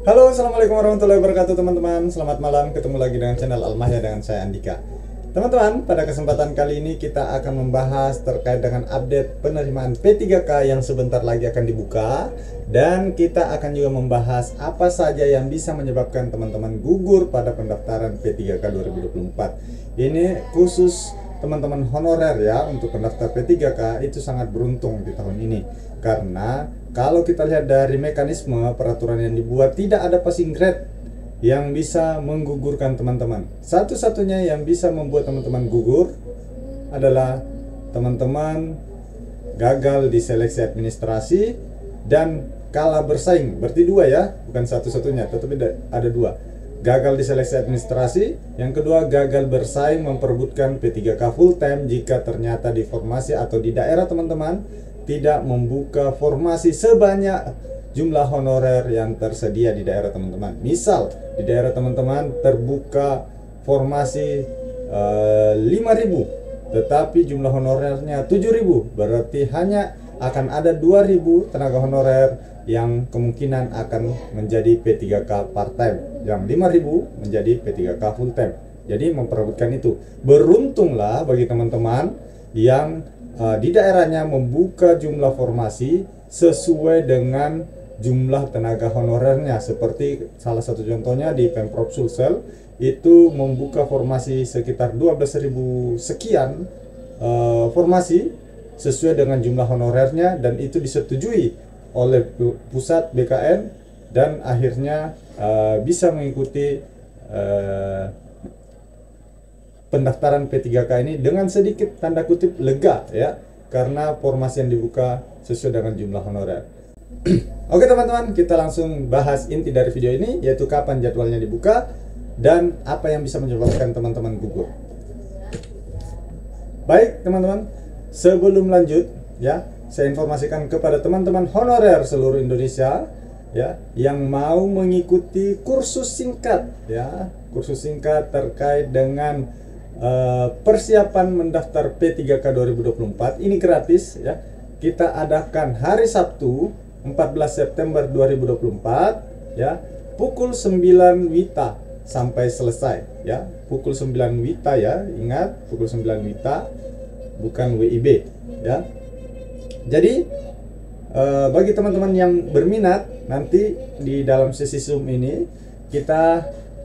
Halo, assalamualaikum warahmatullahi wabarakatuh teman-teman. Selamat malam, ketemu lagi dengan channel Almahya dengan saya Andika. Teman-teman, pada kesempatan kali ini kita akan membahas terkait dengan update penerimaan P3K yang sebentar lagi akan dibuka. Dan kita akan juga membahas apa saja yang bisa menyebabkan teman-teman gugur pada pendaftaran P3K 2024. Ini khusus teman-teman honorer ya, untuk pendaftar P3K itu sangat beruntung di tahun ini. Karena kalau kita lihat dari mekanisme peraturan yang dibuat, tidak ada passing grade yang bisa menggugurkan teman-teman. Satu-satunya yang bisa membuat teman-teman gugur adalah teman-teman gagal di seleksi administrasi dan kalah bersaing. Berarti dua ya, bukan satu-satunya, tetapi ada dua. Gagal di seleksi administrasi, yang kedua gagal bersaing memperebutkan P3K full time jika ternyata di formasi atau di daerah teman-teman tidak membuka formasi sebanyak jumlah honorer yang tersedia di daerah teman-teman. Misal di daerah teman-teman terbuka formasi 5.000 tetapi jumlah honorernya 7.000, berarti hanya akan ada 2.000 tenaga honorer yang kemungkinan akan menjadi P3K part time, yang 5.000 menjadi P3K full time. Jadi memperebutkan itu. Beruntunglah bagi teman-teman yang di daerahnya membuka jumlah formasi sesuai dengan jumlah tenaga honorernya. Seperti salah satu contohnya di Pemprov Sulsel itu membuka formasi sekitar 12.000 sekian formasi sesuai dengan jumlah honorernya, dan itu disetujui oleh pusat BKN dan akhirnya bisa mengikuti pendaftaran P3K ini dengan sedikit tanda kutip lega ya, karena formasi yang dibuka sesuai dengan jumlah honorer. Oke teman-teman, kita langsung bahas inti dari video ini, yaitu kapan jadwalnya dibuka dan apa yang bisa menyebabkan teman-teman gugur. Baik teman-teman, sebelum lanjut ya, saya informasikan kepada teman-teman honorer seluruh Indonesia ya yang mau mengikuti kursus singkat ya, kursus singkat terkait dengan persiapan mendaftar P3K 2024 ini gratis ya. Kita adakan hari Sabtu 14 September 2024 ya, pukul 9 WITA sampai selesai ya. Pukul 9 WITA ya, ingat pukul 9 WITA bukan WIB ya. Jadi bagi teman-teman yang berminat, nanti di dalam sesi Zoom ini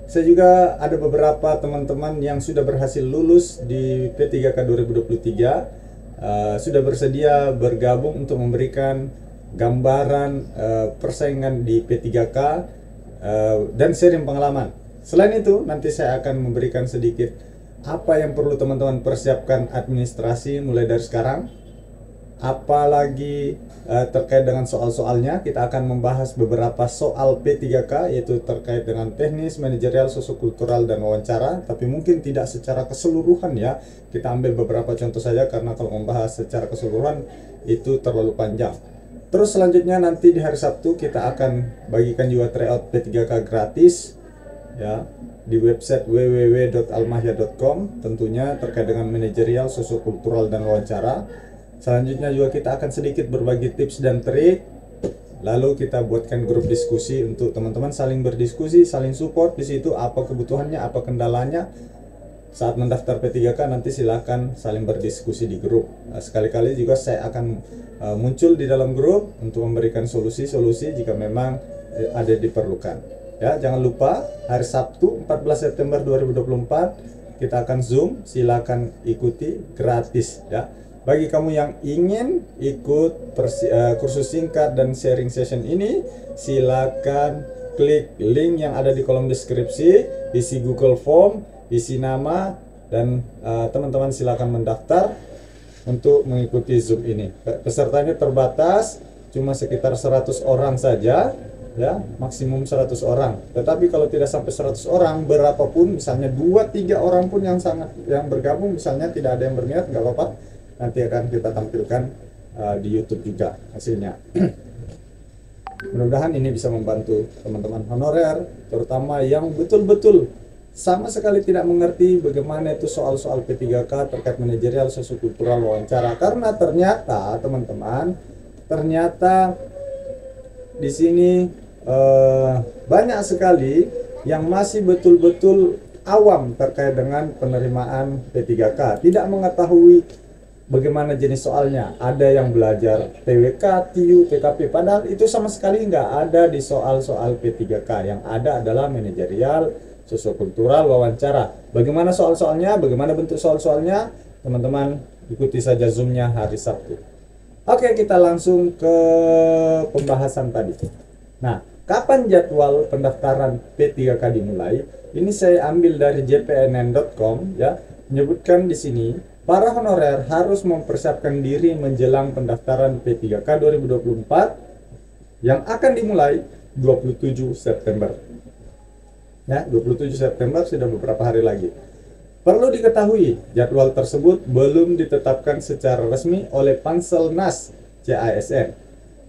saya juga ada beberapa teman-teman yang sudah berhasil lulus di P3K 2023 sudah bersedia bergabung untuk memberikan gambaran persaingan di P3K dan sharing pengalaman. Selain itu, nanti saya akan memberikan sedikit apa yang perlu teman-teman persiapkan administrasi mulai dari sekarang. Apalagi terkait dengan soal-soalnya, kita akan membahas beberapa soal P3K, yaitu terkait dengan teknis, manajerial, sosiokultural, dan wawancara. Tapi mungkin tidak secara keseluruhan ya, kita ambil beberapa contoh saja, karena kalau membahas secara keseluruhan itu terlalu panjang. Terus selanjutnya nanti di hari Sabtu kita akan bagikan juga tryout P3K gratis ya, di website www.almahya.com, tentunya terkait dengan manajerial, sosiokultural, dan wawancara. Selanjutnya juga kita akan sedikit berbagi tips dan trik. Lalu kita buatkan grup diskusi untuk teman-teman saling berdiskusi, saling support di situ, apa kebutuhannya, apa kendalanya. Saat mendaftar P3K nanti silakan saling berdiskusi di grup. Sekali-kali juga saya akan muncul di dalam grup untuk memberikan solusi-solusi jika memang ada diperlukan. Ya, jangan lupa hari Sabtu 14 September 2024 kita akan Zoom, silakan ikuti gratis ya. Bagi kamu yang ingin ikut kursus singkat dan sharing session ini, silakan klik link yang ada di kolom deskripsi, isi Google Form, isi nama, dan teman-teman silakan mendaftar untuk mengikuti Zoom ini. Pesertanya terbatas, cuma sekitar 100 orang saja ya, maksimum 100 orang. Tetapi kalau tidak sampai 100 orang, berapapun, misalnya 2-3 orang pun yang bergabung, misalnya tidak ada yang berminat, nggak apa-apa. Nanti akan kita tampilkan di YouTube juga hasilnya. Mudah-mudahan ini bisa membantu teman-teman honorer, terutama yang betul-betul sama sekali tidak mengerti bagaimana itu soal-soal P3K terkait manajerial, sosiokultural, wawancara. Karena ternyata teman-teman, di sini banyak sekali yang masih betul-betul awam terkait dengan penerimaan P3K, tidak mengetahui bagaimana jenis soalnya. Ada yang belajar TWK, TIU, PKP, padahal itu sama sekali nggak ada di soal-soal P3K. Yang ada adalah manajerial, sosiokultural, wawancara. Bagaimana soal-soalnya, bagaimana bentuk soal-soalnya, teman-teman ikuti saja Zoom-nya hari Sabtu. Oke, kita langsung ke pembahasan tadi. Nah, kapan jadwal pendaftaran P3K dimulai? Ini saya ambil dari jpnn.com ya, menyebutkan di sini para honorer harus mempersiapkan diri menjelang pendaftaran P3K 2024 yang akan dimulai 27 September. Ya, 27 September sudah beberapa hari lagi. Perlu diketahui, jadwal tersebut belum ditetapkan secara resmi oleh Panselnas CASN.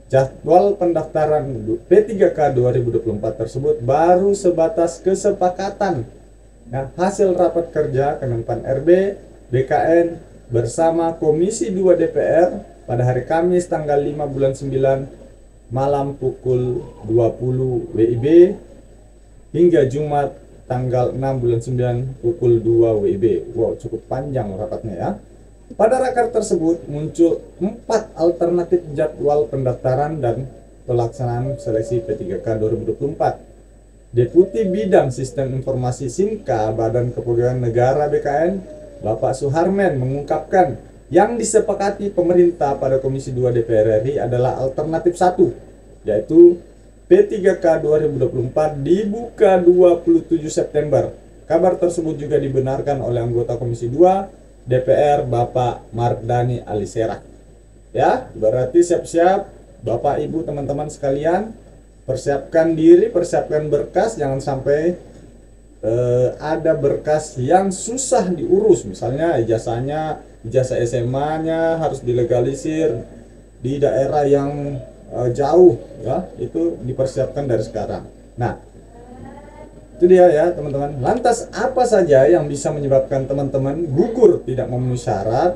Jadwal pendaftaran P3K 2024 tersebut baru sebatas kesepakatan ya, hasil rapat kerja Kemenpan RB BKN bersama Komisi 2 DPR pada hari Kamis tanggal 5 bulan 9 malam pukul 20 WIB hingga Jumat tanggal 6 bulan 9 pukul 2 WIB. Wow, cukup panjang rapatnya ya. Pada raker tersebut muncul 4 alternatif jadwal pendaftaran dan pelaksanaan seleksi P3K 2024. Deputi Bidang Sistem Informasi Sinka Badan Kepegawaian Negara BKN Bapak Suharmen mengungkapkan yang disepakati pemerintah pada Komisi 2 DPR RI adalah alternatif 1, yaitu P3K 2024 dibuka 27 September. Kabar tersebut juga dibenarkan oleh anggota Komisi 2 DPR Bapak Mardani Alisera. Ya, berarti siap-siap Bapak Ibu teman-teman sekalian, persiapkan diri, persiapkan berkas, jangan sampai ada berkas yang susah diurus, misalnya ijazahnya, ijazah SMA-nya harus dilegalisir di daerah yang jauh ya, itu dipersiapkan dari sekarang. Nah, itu dia ya teman-teman. Lantas apa saja yang bisa menyebabkan teman-teman gugur tidak memenuhi syarat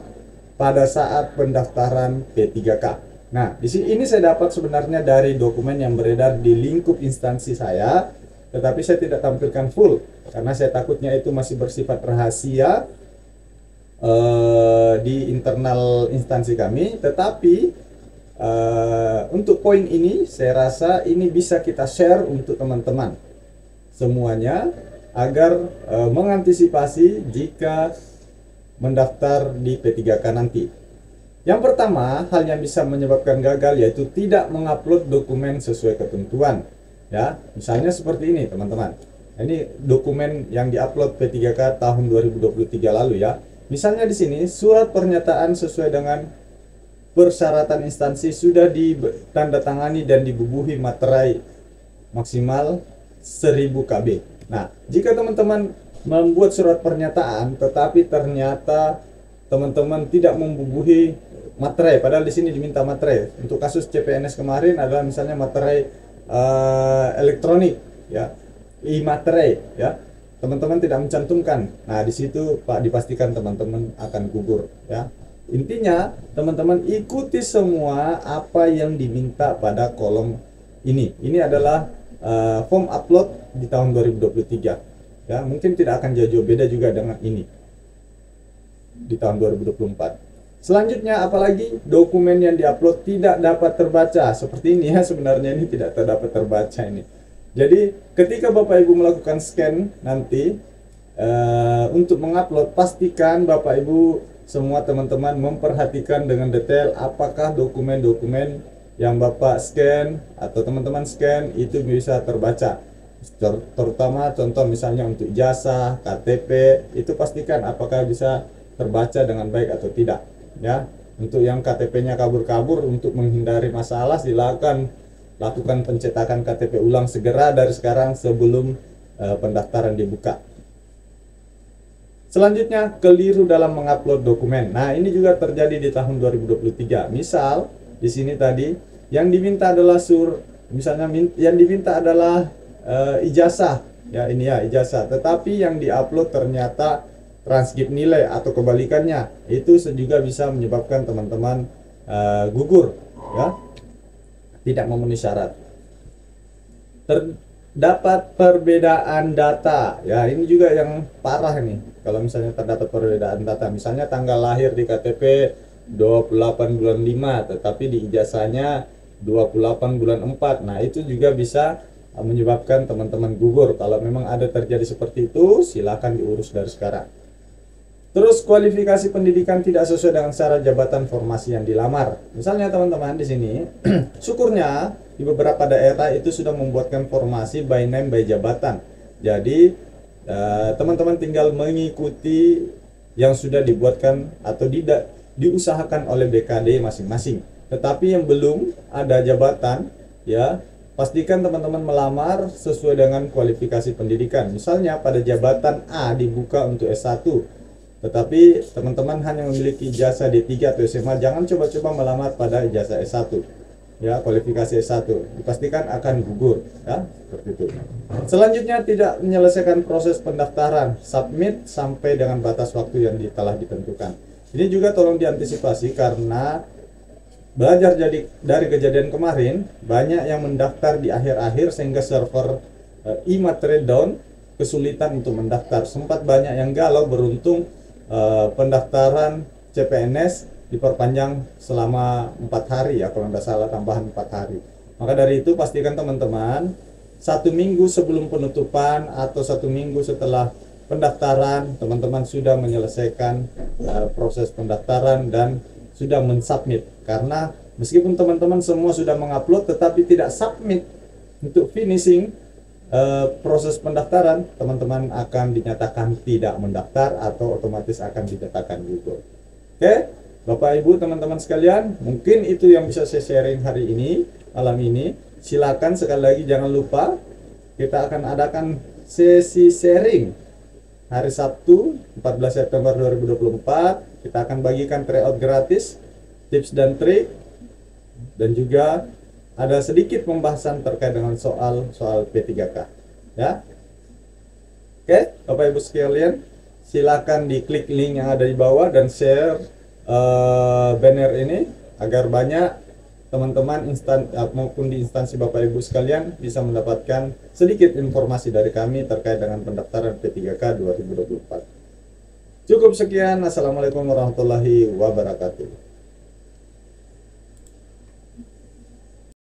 pada saat pendaftaran P3K? Nah, di sini ini saya dapat sebenarnya dari dokumen yang beredar di lingkup instansi saya, tetapi saya tidak tampilkan full karena saya takutnya itu masih bersifat rahasia di internal instansi kami. Tetapi untuk poin ini saya rasa ini bisa kita share untuk teman-teman semuanya agar mengantisipasi jika mendaftar di P3K nanti. Yang pertama, hal yang bisa menyebabkan gagal yaitu tidak mengupload dokumen sesuai ketentuan. Ya, misalnya seperti ini teman-teman. Ini dokumen yang diupload P3K tahun 2023 lalu ya. Misalnya di sini surat pernyataan sesuai dengan persyaratan instansi sudah ditandatangani dan dibubuhi materai maksimal 1000 KB. Nah, jika teman-teman membuat surat pernyataan tetapi ternyata teman-teman tidak membubuhi materai, padahal di sini diminta materai. Untuk kasus CPNS kemarin adalah misalnya materai elektronik ya, e-materai ya, teman-teman tidak mencantumkan. Nah, di situ Pak dipastikan teman-teman akan gugur ya. Intinya teman-teman ikuti semua apa yang diminta pada kolom ini. Ini adalah form upload di tahun 2023 ya, mungkin tidak akan jauh beda juga dengan ini di tahun 2024. Selanjutnya, apalagi dokumen yang diupload tidak dapat terbaca. Seperti ini ya, sebenarnya ini tidak dapat terbaca ini. Jadi ketika Bapak Ibu melakukan scan nanti untuk mengupload, pastikan Bapak Ibu semua teman-teman memperhatikan dengan detail apakah dokumen-dokumen yang Bapak scan atau teman-teman scan itu bisa terbaca. Terutama contoh misalnya untuk ijazah, KTP, itu pastikan apakah bisa terbaca dengan baik atau tidak. Ya, untuk yang KTP-nya kabur-kabur, untuk menghindari masalah silakan lakukan pencetakan KTP ulang segera dari sekarang sebelum pendaftaran dibuka. Selanjutnya, keliru dalam mengupload dokumen. Nah, ini juga terjadi di tahun 2023. Misal di sini tadi yang diminta adalah misalnya yang diminta adalah ijazah. Ya, ini ya ijazah, tetapi yang diupload ternyata transkrip nilai atau kebalikannya. Itu juga bisa menyebabkan teman-teman gugur ya, tidak memenuhi syarat. dapat perbedaan data. Ya, ini juga yang parah nih. Kalau misalnya terdapat perbedaan data, misalnya tanggal lahir di KTP 28 bulan 5, tetapi di ijazahnya 28 bulan 4. Nah, itu juga bisa menyebabkan teman-teman gugur. Kalau memang ada terjadi seperti itu, silakan diurus dari sekarang. Terus kualifikasi pendidikan tidak sesuai dengan syarat jabatan formasi yang dilamar. Misalnya teman-teman di sini, syukurnya di beberapa daerah itu sudah membuatkan formasi by name by jabatan. Jadi teman-teman tinggal mengikuti yang sudah dibuatkan atau diusahakan oleh BKD masing-masing. Tetapi yang belum ada jabatan, ya pastikan teman-teman melamar sesuai dengan kualifikasi pendidikan. Misalnya pada jabatan A dibuka untuk S1, tetapi teman-teman hanya memiliki ijazah D3 atau SMA, jangan coba-coba melamar pada ijazah S1. Ya, kualifikasi S1 dipastikan akan gugur, ya, seperti itu. Selanjutnya, tidak menyelesaikan proses pendaftaran, submit sampai dengan batas waktu yang telah ditentukan. Ini juga tolong diantisipasi karena belajar dari kejadian kemarin, banyak yang mendaftar di akhir-akhir sehingga server e-materai down, kesulitan untuk mendaftar. Sempat banyak yang galau, beruntung pendaftaran CPNS diperpanjang selama 4 hari ya, kalau tidak salah tambahan 4 hari. Maka dari itu pastikan teman-teman 1 minggu sebelum penutupan atau 1 minggu setelah pendaftaran, teman-teman sudah menyelesaikan proses pendaftaran dan sudah mensubmit. Karena meskipun teman-teman semua sudah mengupload tetapi tidak submit untuk finishing proses pendaftaran, teman-teman akan dinyatakan tidak mendaftar atau otomatis akan dinyatakan gugur. Oke, Bapak Ibu teman-teman sekalian, mungkin itu yang bisa saya sharing hari ini, malam ini. Silakan sekali lagi jangan lupa kita akan adakan sesi sharing hari Sabtu 14 September 2024. Kita akan bagikan tryout gratis, tips dan trik, dan juga ada sedikit pembahasan terkait dengan soal P3K, ya. Oke, Bapak Ibu sekalian, silakan diklik link yang ada di bawah dan share banner ini agar banyak teman-teman maupun di instansi Bapak Ibu sekalian bisa mendapatkan sedikit informasi dari kami terkait dengan pendaftaran P3K 2024. Cukup sekian. Assalamualaikum warahmatullahi wabarakatuh.